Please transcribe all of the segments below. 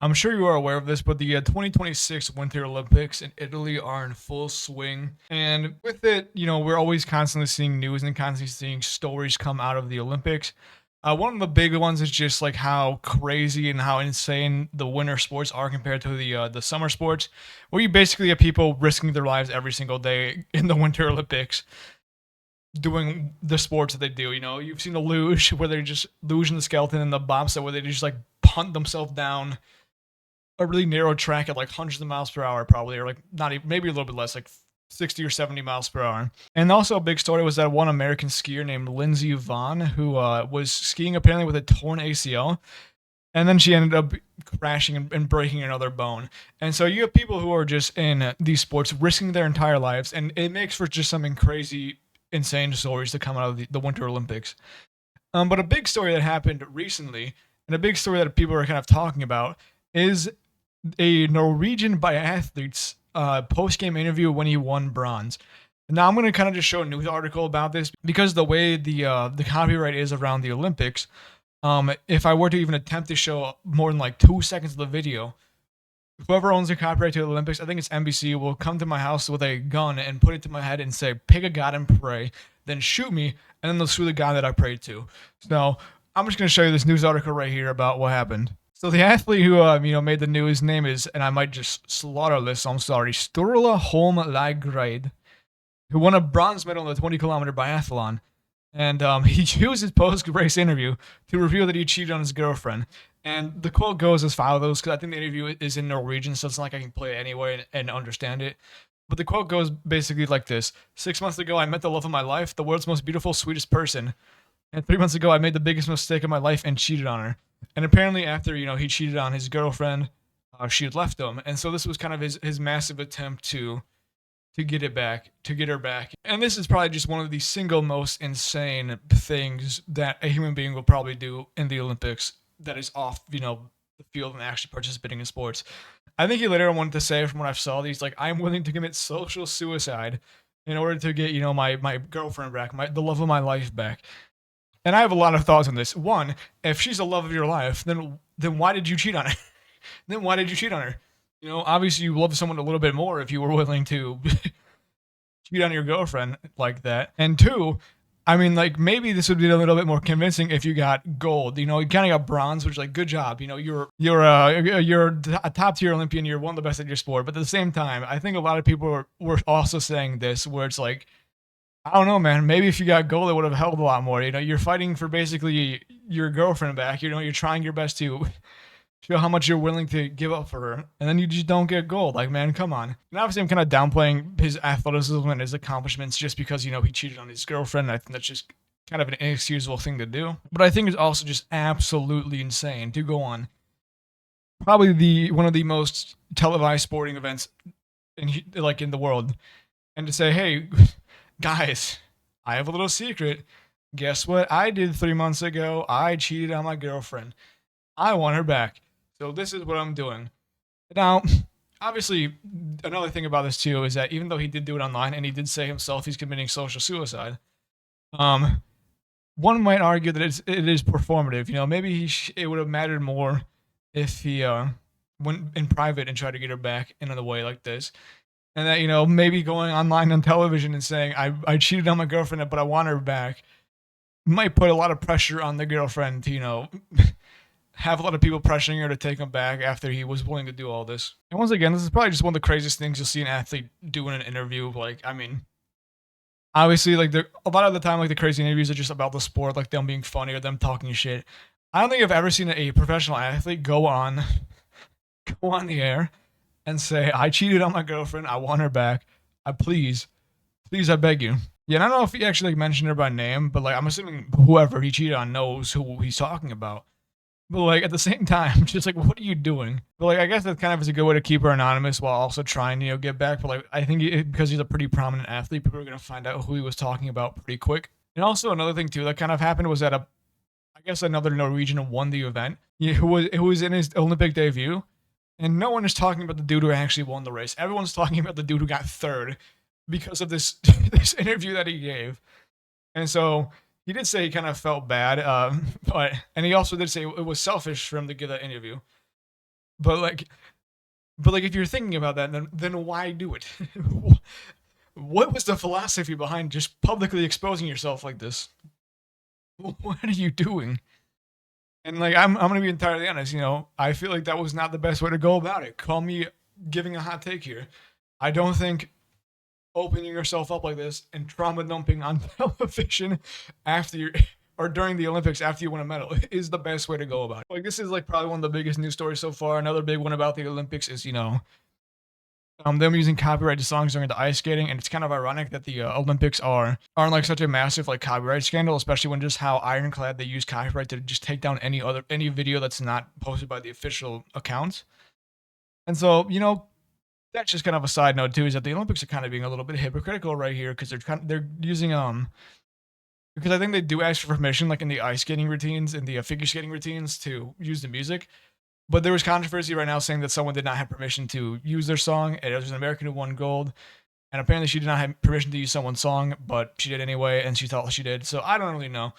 I'm sure you are aware of this, but the 2026 Winter Olympics in Italy are in full swing. And with it, we're always constantly seeing news and constantly seeing stories come out of the Olympics. One of the big ones is just like how crazy and how insane the winter sports are compared to the summer sports, where you basically have people risking their lives every single day in the Winter Olympics doing the sports that they do. You've seen the luge where they're just luge in the skeleton, and the bobsled where they just like punt themselves down a really narrow track at like hundreds of miles per hour, probably, or like not even, maybe a little bit less, like 60 or 70 miles per hour. And also a big story was that one American skier named Lindsey Vonn, who was skiing apparently with a torn ACL, and then she ended up crashing and breaking another bone. And so you have people who are just in these sports risking their entire lives, and it makes for just something crazy, insane stories to come out of the Winter Olympics. But a big story that happened recently, and a big story that people are kind of talking about, is a Norwegian biathlete's post-game interview when he won bronze. Now I'm going to kind of just show a news article about this because the way the copyright is around the Olympics, if I were to even attempt to show more than like 2 seconds of the video, whoever owns the copyright to the Olympics, I think it's NBC, will come to my house with a gun and put it to my head and say, "Pick a god and pray," then shoot me, and then they'll sue the god that I prayed to. So I'm just going to show you this news article right here about what happened. So the athlete who made the news name is, and I might just slaughter this, I'm sorry, Sturla Holm Lagrade, who won a bronze medal in the 20-kilometer biathlon. And he used his post-race interview to reveal that he cheated on his girlfriend. And the quote goes as follows, because I think the interview is in Norwegian, so it's not like I can play it anyway and understand it. But the quote goes basically like this: 6 months ago, I met the love of my life, the world's most beautiful, sweetest person. And 3 months ago, I made the biggest mistake of my life and cheated on her. And apparently, after he cheated on his girlfriend, she had left him, and so this was kind of his massive attempt to get it back, to get her back. And this is probably just one of the single most insane things that a human being will probably do in the Olympics that is off, the field and actually participating in sports. I think he later wanted to say, from what I've saw, he's like, "I'm willing to commit social suicide in order to get my girlfriend back, the love of my life back." And I have a lot of thoughts on this. One, if she's the love of your life, then why did you cheat on her? Then why did you cheat on her? Obviously you love someone a little bit more if you were willing to cheat on your girlfriend like that. And two, I mean, like, maybe this would be a little bit more convincing if you got gold. You kind of got bronze, which, like, good job. You're a top tier Olympian. You're one of the best at your sport. But at the same time, I think a lot of people were also saying this, where it's like, I don't know, man. Maybe if you got gold, it would have helped a lot more. You're fighting for basically your girlfriend back. You're trying your best to show how much you're willing to give up for her, and then you just don't get gold. Like, man, come on. And obviously, I'm kind of downplaying his athleticism and his accomplishments just because he cheated on his girlfriend. I think that's just kind of an inexcusable thing to do. But I think it's also just absolutely insane to go on probably the one of the most televised sporting events in the world, and to say, "Hey, guys, I have a little secret. Guess what I did 3 months ago? I cheated on my girlfriend. I want her back. So this is what I'm doing." Now, obviously, another thing about this too is that even though he did do it online and he did say himself he's committing social suicide, um, one might argue that it is performative. Maybe it would have mattered more if he went in private and tried to get her back in a way like this. And that, maybe going online on television and saying, I cheated on my girlfriend, but I want her back, might put a lot of pressure on the girlfriend to, have a lot of people pressuring her to take him back after he was willing to do all this. And once again, this is probably just one of the craziest things you'll see an athlete do in an interview. Like, I mean, obviously, like, a lot of the time, like, the crazy interviews are just about the sport, like them being funny or them talking shit. I don't think I've ever seen a professional athlete go on go on the air and say, "I cheated on my girlfriend. I want her back. Please, I beg you." Yeah, and I don't know if he actually mentioned her by name, but like, I'm assuming whoever he cheated on knows who he's talking about. But like, at the same time, just like, what are you doing? But like, I guess that kind of is a good way to keep her anonymous while also trying to get back. But like, I think because he's a pretty prominent athlete, people are gonna find out who he was talking about pretty quick. And also another thing too that kind of happened was that I guess another Norwegian won the event. Yeah, who was in his Olympic debut, and no one is talking about the dude who actually won the race. Everyone's talking about the dude who got third because of this this interview that he gave. And so he did say he kind of felt bad, and he also did say it was selfish for him to give that interview. But like, if you're thinking about that, then why do it? What was the philosophy behind just publicly exposing yourself like this? What are you doing? And like, I'm gonna be entirely honest. I feel like that was not the best way to go about it. Call me giving a hot take here. I don't think opening yourself up like this and trauma dumping on television after you or during the Olympics after you win a medal is the best way to go about it. Like, this is like probably one of the biggest news stories so far. Another big one about the Olympics is them using copyrighted songs during the ice skating, and it's kind of ironic that the Olympics aren't like such a massive like copyright scandal, especially when just how ironclad they use copyright to just take down any video that's not posted by the official accounts. And so that's just kind of a side note too, is that the Olympics are kind of being a little bit hypocritical right here because they're using because I think they do ask for permission like in the ice skating routines and the figure skating routines to use the music. But there was controversy right now saying that someone did not have permission to use their song. And it was an American who won gold. And apparently she did not have permission to use someone's song, but she did anyway, and she thought she did. So I don't really know.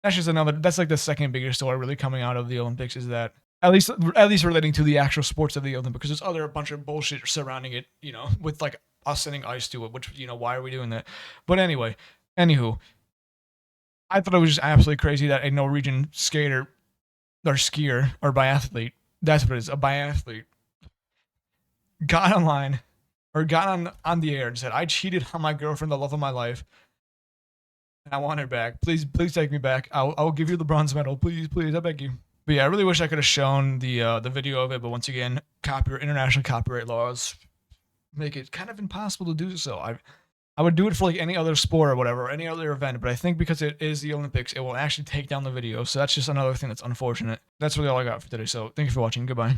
That's like the second biggest story really coming out of the Olympics, is that at least relating to the actual sports of the Olympics, because there's a bunch of bullshit surrounding it, with like us sending ice to it, which, why are we doing that? But anyway, anywho, I thought it was just absolutely crazy that a Norwegian skater or skier or biathlete, that's what it is, a biathlete, got online or got on the air and said, "I cheated on my girlfriend, the love of my life, and I want her back. Please take me back. I'll give you the bronze medal. Please, I beg you." But yeah, I really wish I could have shown the video of it, but once again, international copyright laws make it kind of impossible to do so. I would do it for like any other sport or whatever, or any other event, but I think because it is the Olympics, it will actually take down the video. So that's just another thing that's unfortunate. That's really all I got for today. So thank you for watching. Goodbye.